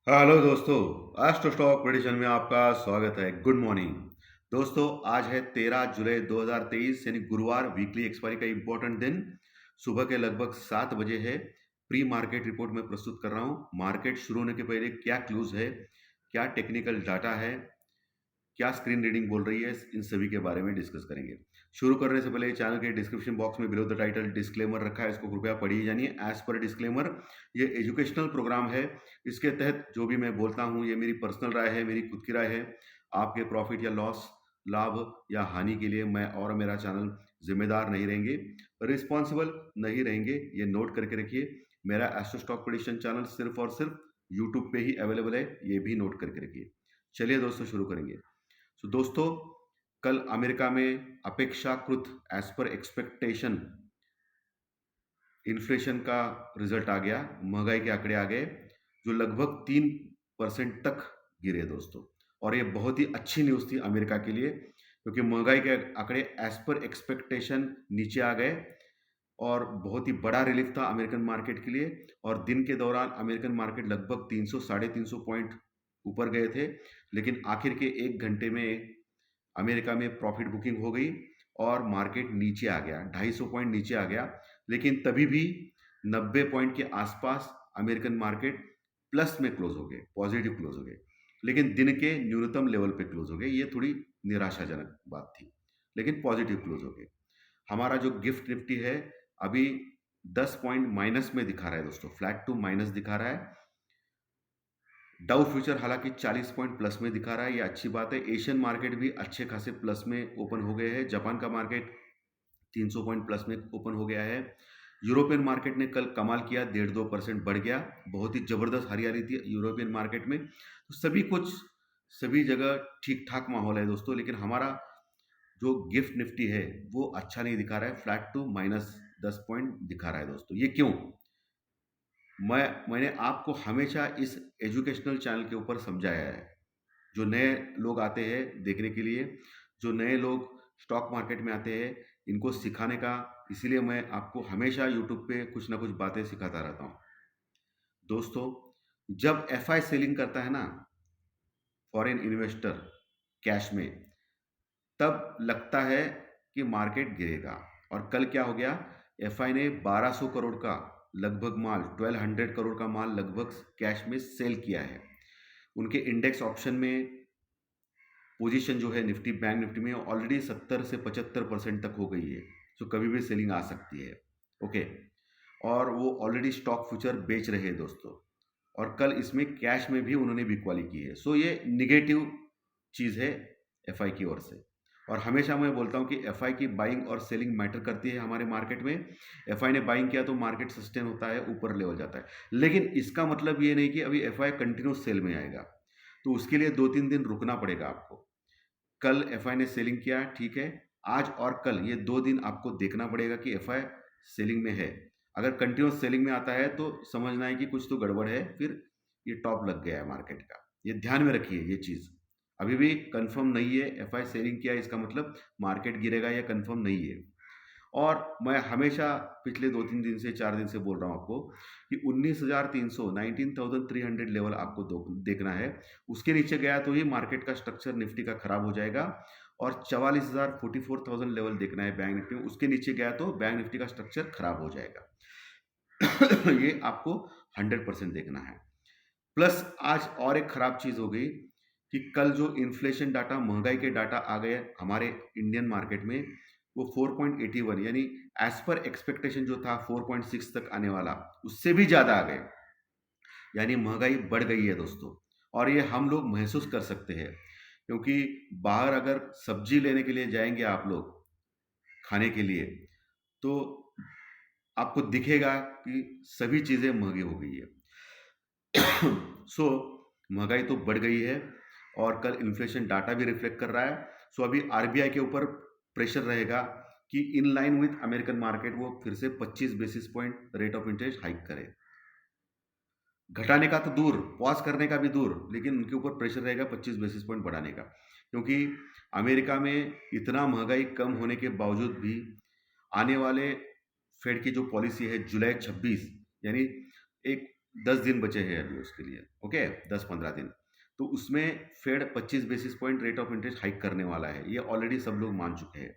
Hello दोस्तों। Astro stock prediction में आपका स्वागत है। गुड मॉर्निंग दोस्तों। आज है 13 जुलाई 2023 यानी गुरुवार, वीकली एक्सपायरी का इंपॉर्टेंट दिन। सुबह के लगभग 7 बजे है। प्री मार्केट रिपोर्ट में प्रस्तुत कर रहा हूं। मार्केट शुरू होने के पहले क्या क्लूज है, क्या टेक्निकल डाटा है, क्या स्क्रीन रीडिंग बोल रही है, इन सभी के बारे में डिस्कस करेंगे। शुरू करने से पहले चैनल के डिस्क्रिप्शन बॉक्स में बिलो द टाइटल डिस्क्लेमर रखा है, इसको कृपया पढ़िए जानिए। एज पर डिस्क्लेमर, ये एजुकेशनल प्रोग्राम है। इसके तहत जो भी मैं बोलता हूँ ये मेरी पर्सनल राय है, मेरी खुद की राय है। आपके प्रॉफिट या लॉस, लाभ या हानि के लिए मैं और मेरा चैनल जिम्मेदार नहीं रहेंगे, रिस्पॉन्सिबल नहीं रहेंगे। ये नोट करके रखिए। मेरा एस्ट्रो स्टॉक प्रेडिक्शन चैनल सिर्फ और सिर्फ यूट्यूब पे ही अवेलेबल है, ये भी नोट करके रखिए। चलिए दोस्तों, शुरू करेंगे। तो दोस्तों, कल अमेरिका में अपेक्षाकृत एज पर एक्सपेक्टेशन इन्फ्लेशन का रिजल्ट आ गया। महंगाई के आंकड़े आ गए जो लगभग 3% तक गिरे दोस्तों। और ये बहुत ही अच्छी न्यूज़ थी अमेरिका के लिए, क्योंकि महंगाई के आंकड़े एज पर एक्सपेक्टेशन नीचे आ गए और बहुत ही बड़ा रिलीफ था अमेरिकन मार्केट के लिए। और दिन के दौरान अमेरिकन मार्केट लगभग 300 साढ़े 300 पॉइंट ऊपर गए थे, लेकिन आखिर के 1 घंटे में अमेरिका में प्रॉफिट बुकिंग हो गई और मार्केट नीचे आ गया, 250 पॉइंट नीचे आ गया। लेकिन तभी भी 90 पॉइंट के आसपास अमेरिकन मार्केट प्लस में क्लोज हो गए, पॉजिटिव क्लोज हो गए, लेकिन दिन के न्यूनतम लेवल पे क्लोज हो गए। ये थोड़ी निराशाजनक बात थी, लेकिन पॉजिटिव क्लोज हो गए। हमारा जो गिफ्ट निफ्टी है अभी 10 पॉइंट माइनस में दिखा रहा है दोस्तों, फ्लैट टू माइनस दिखा रहा है। डाउ फ्यूचर हालांकि 40 पॉइंट प्लस में दिखा रहा है, ये अच्छी बात है। एशियन मार्केट भी अच्छे खासे प्लस में ओपन हो गए हैं। जापान का मार्केट 300 पॉइंट प्लस में ओपन हो गया है। यूरोपियन मार्केट ने कल कमाल किया, 1.5-2% बढ़ गया। बहुत ही जबरदस्त हरियाली थी यूरोपियन मार्केट में। तो सभी जगह ठीक ठाक माहौल है दोस्तों, लेकिन हमारा जो गिफ्ट निफ्टी है वो अच्छा नहीं दिखा रहा है, फ्लैट टू माइनस 10 पॉइंट दिखा रहा है दोस्तों। ये क्यों? मैंने आपको हमेशा इस एजुकेशनल चैनल के ऊपर समझाया है। जो नए लोग आते हैं देखने के लिए, जो नए लोग स्टॉक मार्केट में आते हैं, इनको सिखाने का, इसीलिए मैं आपको हमेशा यूट्यूब पे कुछ ना कुछ बातें सिखाता रहता हूँ दोस्तों। जब एफआई सेलिंग करता है ना, फॉरेन इन्वेस्टर, कैश में, तब लगता है कि मार्केट गिरेगा। और कल क्या हो गया, एफआई ने 1200 करोड़ का लगभग माल, 1200 करोड़ का माल लगभग कैश में सेल किया है। उनके इंडेक्स ऑप्शन में पोजीशन जो है निफ्टी, बैंक निफ्टी में ऑलरेडी 70 से 75% तक हो गई है। तो कभी भी सेलिंग आ सकती है। ओके। और वो ऑलरेडी स्टॉक फ्यूचर बेच रहे हैं दोस्तों। और कल इसमें कैश में भी उन्होंने बिकवाली की है। सो ये निगेटिव चीज़ है एफआई की ओर से। और हमेशा मैं बोलता हूँ कि एफआई की बाइंग और सेलिंग मैटर करती है हमारे मार्केट में। एफआई ने बाइंग किया तो मार्केट सस्टेन होता है, ऊपर लेवल जाता है, लेकिन इसका मतलब ये नहीं कि अभी एफआई कंटिन्यूस सेल में आएगा। तो उसके लिए 2-3 दिन रुकना पड़ेगा आपको। कल एफआई ने सेलिंग किया, ठीक है। आज और कल ये 2 दिन आपको देखना पड़ेगा कि एफआई सेलिंग में है। अगर कंटिन्यूस सेलिंग में आता है तो समझना है कि कुछ तो गड़बड़ है, फिर ये टॉप लग गया है मार्केट का। ये ध्यान में रखिए, ये चीज़ अभी भी कंफर्म नहीं है। एफआई सेलिंग किया इसका मतलब मार्केट गिरेगा या कंफर्म नहीं है। और मैं हमेशा पिछले 2-3 दिन से, 4 दिन से बोल रहा हूँ आपको कि 19,300, 19,300 लेवल आपको देखना है। उसके नीचे गया तो ही मार्केट का स्ट्रक्चर निफ्टी का खराब हो जाएगा। और 44,000, 44,000 लेवल देखना है बैंक निफ्टी में। उसके नीचे गया तो बैंक निफ्टी का स्ट्रक्चर खराब हो जाएगा। ये आपको 100% देखना है। प्लस आज और एक खराब चीज़ हो गई कि कल जो इन्फ्लेशन डाटा, महंगाई के डाटा आ गए हमारे इंडियन मार्केट में, वो 4.81 यानी एज पर एक्सपेक्टेशन जो था 4.6 तक आने वाला, उससे भी ज़्यादा आ गए। यानी महंगाई बढ़ गई है दोस्तों। और ये हम लोग महसूस कर सकते हैं, क्योंकि बाहर अगर सब्जी लेने के लिए जाएंगे आप लोग खाने के लिए, तो आपको दिखेगा कि सभी चीज़ें महंगी हो गई है। सो महंगाई तो बढ़ गई है और कल इन्फ्लेशन डाटा भी रिफ्लेक्ट कर रहा है। सो अभी आरबीआई के ऊपर प्रेशर रहेगा कि in line with American market वो फिर से 25 basis point rate of interest hike करे। घटाने का तो दूर, पॉज करने का भी दूर, लेकिन उनके ऊपर प्रेशर रहेगा 25 बेसिस पॉइंट बढ़ाने का। क्योंकि अमेरिका में इतना महंगाई कम होने के बावजूद भी आने वाले फेड की जो पॉलिसी है जुलाई 26, यानी एक 10 दिन बचे हैं अभी उसके लिए, ओके, 10-15 दिन। तो उसमें Fed 25 basis point rate of interest hike करने वाला है, ये ऑलरेडी सब लोग मान चुके हैं।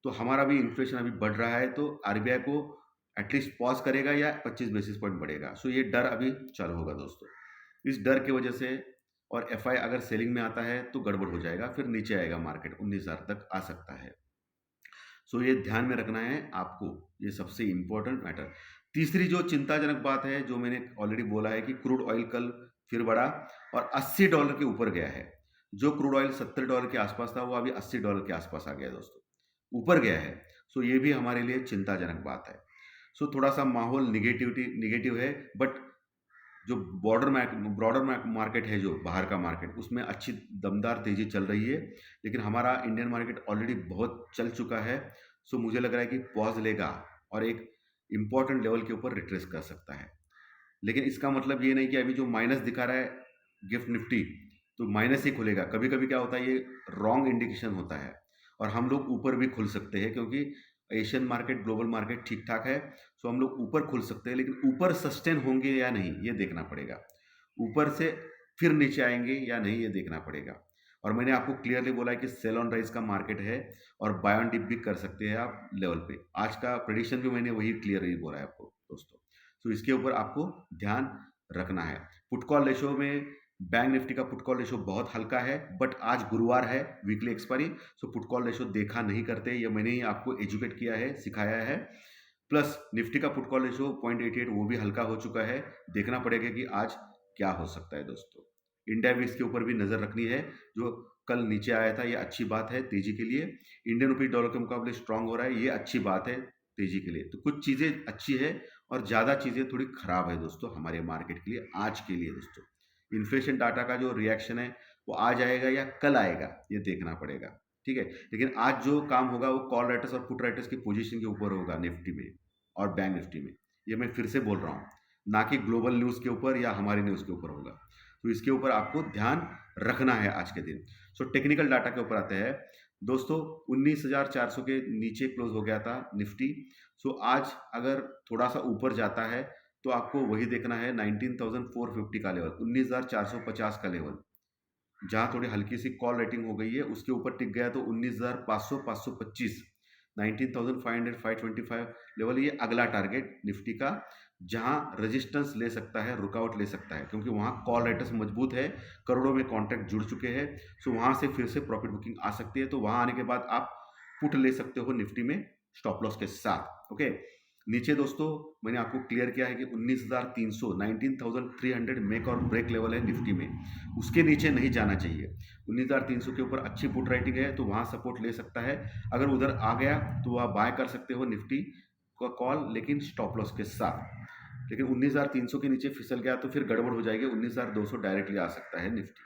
तो हमारा भी इन्फ्लेशन अभी बढ़ रहा है, तो आरबीआई को एटलीस्ट पॉज करेगा या 25 बेसिस पॉइंट बढ़ेगा। सो ये डर अभी चालू होगा दोस्तों। इस डर की वजह से, और एफआई अगर सेलिंग में आता है तो गड़बड़ हो जाएगा, फिर नीचे आएगा मार्केट, 19,000 तक आ सकता है। सो ये ध्यान में रखना है आपको, ये सबसे इंपॉर्टेंट मैटर। तीसरी जो चिंताजनक बात है, जो मैंने ऑलरेडी बोला है कि क्रूड ऑयल कल फिर बढ़ा और $80 के ऊपर गया है। जो क्रूड ऑयल $70 के आसपास था, वो अभी $80 के आसपास आ गया दोस्तों, ऊपर गया है। सो ये भी हमारे लिए चिंताजनक बात है। सो थोड़ा सा माहौल निगेटिव है, बट जो ब्रॉडर मार्केट है, जो बाहर का मार्केट, उसमें अच्छी दमदार तेजी चल रही है। लेकिन हमारा इंडियन मार्केट ऑलरेडी बहुत चल चुका है। सो मुझे लग रहा है कि पॉज लेगा और एक इम्पॉर्टेंट लेवल के ऊपर रिट्रेस कर सकता है। लेकिन इसका मतलब ये नहीं कि अभी जो माइनस दिखा रहा है गिफ्ट निफ्टी, तो माइनस ही खुलेगा। कभी कभी क्या होता है, ये रॉन्ग इंडिकेशन होता है और हम लोग ऊपर भी खुल सकते हैं, क्योंकि एशियन मार्केट, ग्लोबल मार्केट ठीक ठाक है। सो हम लोग ऊपर खुल सकते हैं, लेकिन ऊपर सस्टेन होंगे या नहीं ये देखना पड़ेगा। ऊपर से फिर नीचे आएंगे या नहीं ये देखना पड़ेगा। और मैंने आपको क्लियरली बोला है कि सेल ऑन राइज का मार्केट है और बाय ऑन डिप भी कर सकते हैं आप लेवल पे। आज का प्रेडिक्शन भी मैंने वही क्लियरली बोला है आपको दोस्तों। तो इसके ऊपर आपको ध्यान रखना है। पुट कॉल रेशो में बैंक निफ्टी का पुट कॉल रेशो बहुत हल्का है, बट आज गुरुवार है, weekly expiry. So put call ratio देखा नहीं करते, ये मैंने ही आपको एजुकेट किया है, सिखाया है। प्लस निफ्टी का पुट कॉल रेशो 0.88, वो भी हल्का हो चुका है। देखना पड़ेगा कि आज क्या हो सकता है दोस्तों। इंडिया भी इसके ऊपर भी नज़र रखनी है। जो कल नीचे आया था, ये अच्छी बात है तेजी के लिए। इंडियन रुपी डॉलर के मुकाबले स्ट्रांग हो रहा है, ये अच्छी बात है तेजी के लिए। तो कुछ चीज़ें अच्छी है और ज़्यादा चीज़ें थोड़ी खराब है दोस्तों हमारे मार्केट के लिए आज के लिए दोस्तों। इन्फ्लेशन डाटा का जो रिएक्शन है वो आज आएगा या कल आएगा, ये देखना पड़ेगा, ठीक है। लेकिन आज जो काम होगा वो कॉल राइटर्स और पुट राइटर्स की पोजीशन के ऊपर होगा निफ्टी में और बैंक निफ्टी में। ये मैं फिर से बोल रहा हूँ, ना कि ग्लोबल न्यूज़ के ऊपर या हमारी न्यूज़ के ऊपर होगा। तो इसके ऊपर आपको ध्यान रखना है आज के दिन। सो टेक्निकल डाटा के ऊपर आते हैं दोस्तों। 19,400 के नीचे क्लोज हो गया था निफ्टी। सो आज अगर थोड़ा सा ऊपर जाता है तो आपको वही देखना है 19,450 का लेवल, 19,450 का लेवल, जहाँ थोड़ी हल्की सी कॉल रेटिंग हो गई है। उसके ऊपर टिक गया तो 19,500, 525, 19,500, 525 लेवल, ये अगला टारगेट निफ्टी का, जहाँ रेजिस्टेंस ले सकता है, रुकावट ले सकता है, क्योंकि वहाँ कॉल रेटर्स मजबूत है, करोड़ों में कॉन्ट्रैक्ट जुड़ चुके हैं। सो वहाँ से फिर से प्रॉफिट बुकिंग आ सकती है। तो वहाँ आने के बाद आप पुट ले सकते हो निफ्टी में स्टॉप लॉस के साथ, ओके। नीचे दोस्तों मैंने आपको क्लियर किया है कि 19,300, 19,300 मेक और ब्रेक लेवल है निफ्टी में, उसके नीचे नहीं जाना चाहिए। 19,300 के ऊपर अच्छी पुट राइटिंग है, तो वहाँ सपोर्ट ले सकता है। अगर उधर आ गया तो वह बाय कर सकते हो निफ्टी का कॉल, लेकिन स्टॉप लॉस के साथ। लेकिन 19,300 के नीचे फिसल गया तो फिर गड़बड़ हो जाएगी। 19,200 डायरेक्टली आ सकता है निफ्टी,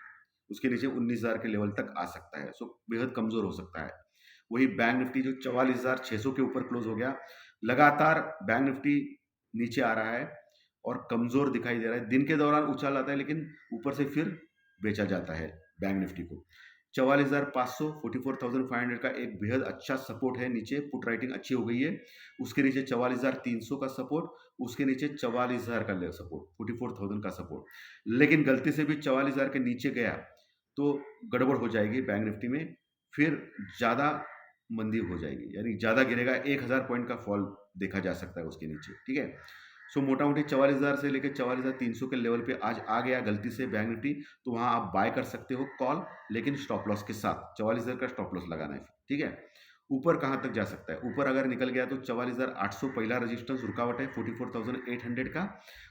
उसके नीचे 19,000 के लेवल तक आ सकता है। सो बेहद कमज़ोर हो सकता है। वही बैंक निफ्टी जो 44,600 के ऊपर क्लोज हो गया, लगातार बैंक निफ्टी नीचे आ रहा है और कमज़ोर दिखाई दे रहा है। दिन के दौरान उछाल आता है, लेकिन ऊपर से फिर बेचा जाता है बैंक निफ्टी को। 44,500, 44,500 का एक बेहद अच्छा सपोर्ट है नीचे, पुट राइटिंग अच्छी हो गई है। उसके नीचे 44,300 का सपोर्ट, उसके नीचे 44,000 का सपोर्ट, 44,000 का सपोर्ट। लेकिन गलती से भी 44,000 के नीचे गया तो गड़बड़ हो जाएगी बैंक निफ्टी में, फिर ज़्यादा मंदी हो जाएगी, यानी ज़्यादा गिरेगा। 1,000 पॉइंट का फॉल देखा जा सकता है उसके नीचे, ठीक है। सो मोटा मोटी 44,000 से लेकर 44,300 के लेवल पे आज आ गया गलती से बैंक निफ्टी, तो वहाँ आप बाय कर सकते हो कॉल, लेकिन स्टॉप लॉस के साथ। 44,000 का स्टॉप लॉस लगाना है, ठीक है। ऊपर कहाँ तक जा सकता है, ऊपर अगर निकल गया तो 44,800 पहला रेजिस्टेंस रुकावट है, 44,800 का।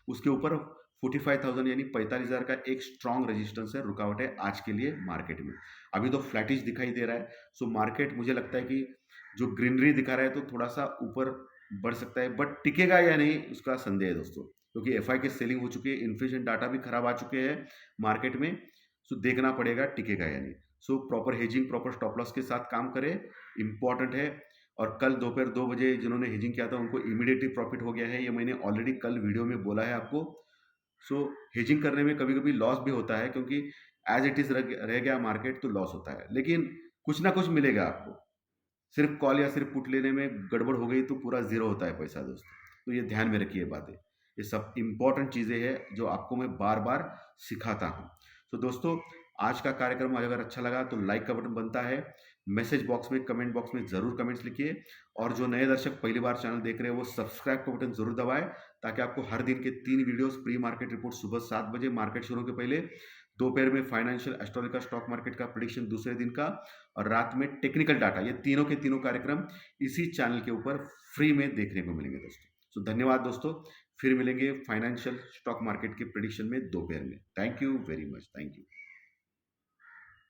उसके ऊपर 45,000 यानी 45,000 का एक स्ट्रॉन्ग रेजिस्टेंस है, रुकावट है आज के लिए मार्केट में। अभी तो फ्लैटिश दिखाई दे रहा है। सो मार्केट मुझे लगता है कि जो ग्रीनरी दिखा रहा है तो थोड़ा सा ऊपर बढ़ सकता है, बट टिकेगा या नहीं उसका संदेह है दोस्तों, क्योंकि एफआई की सेलिंग हो चुकी है, इन्फ्लेशन डाटा भी खराब आ चुके हैं मार्केट में। सो देखना पड़ेगा टिकेगा या नहीं। So proper hedging, proper stop loss के साथ काम करें, इंपॉर्टेंट है। और कल दोपहर 2 बजे जिन्होंने हेजिंग किया था उनको इमीडिएटली प्रॉफिट हो गया है, ये मैंने ऑलरेडी कल वीडियो में बोला है आपको। सो हेजिंग करने में कभी कभी लॉस भी होता है, क्योंकि एज इट इज़ रह गया मार्केट तो लॉस होता है, लेकिन कुछ ना कुछ मिलेगा आपको। सिर्फ कॉल या सिर्फ पुट लेने में गड़बड़ हो गई तो पूरा ज़ीरो होता है पैसा दोस्तों। तो ये ध्यान में रखिए बातें। ये सब इम्पोर्टेंट चीज़ें हैं जो आपको मैं बार बार सिखाता हूँ। तो दोस्तों, आज का कार्यक्रम अगर अच्छा लगा तो लाइक का बटन बनता है, मैसेज बॉक्स में, कमेंट बॉक्स में ज़रूर कमेंट्स लिखिए, और जो नए दर्शक पहली बार चैनल देख रहे हैं वो सब्सक्राइब का बटन ज़रूर दबाएं, ताकि आपको हर दिन के 3 वीडियोस प्री मार्केट रिपोर्ट सुबह 7 बजे मार्केट शुरू के पहले, दोपहर में फाइनेंशियल एस्ट्रोलॉजी का, स्टॉक मार्केट का प्रेडिक्शन दूसरे दिन का, और रात में टेक्निकल डाटा, ये तीनों के तीनों कार्यक्रम इसी चैनल के ऊपर फ्री में देखने को मिलेंगे दोस्तों। तो धन्यवाद दोस्तों, फिर मिलेंगे फाइनेंशियल स्टॉक मार्केट के प्रेडिक्शन में दोपहर में। Thank you very much, thank you.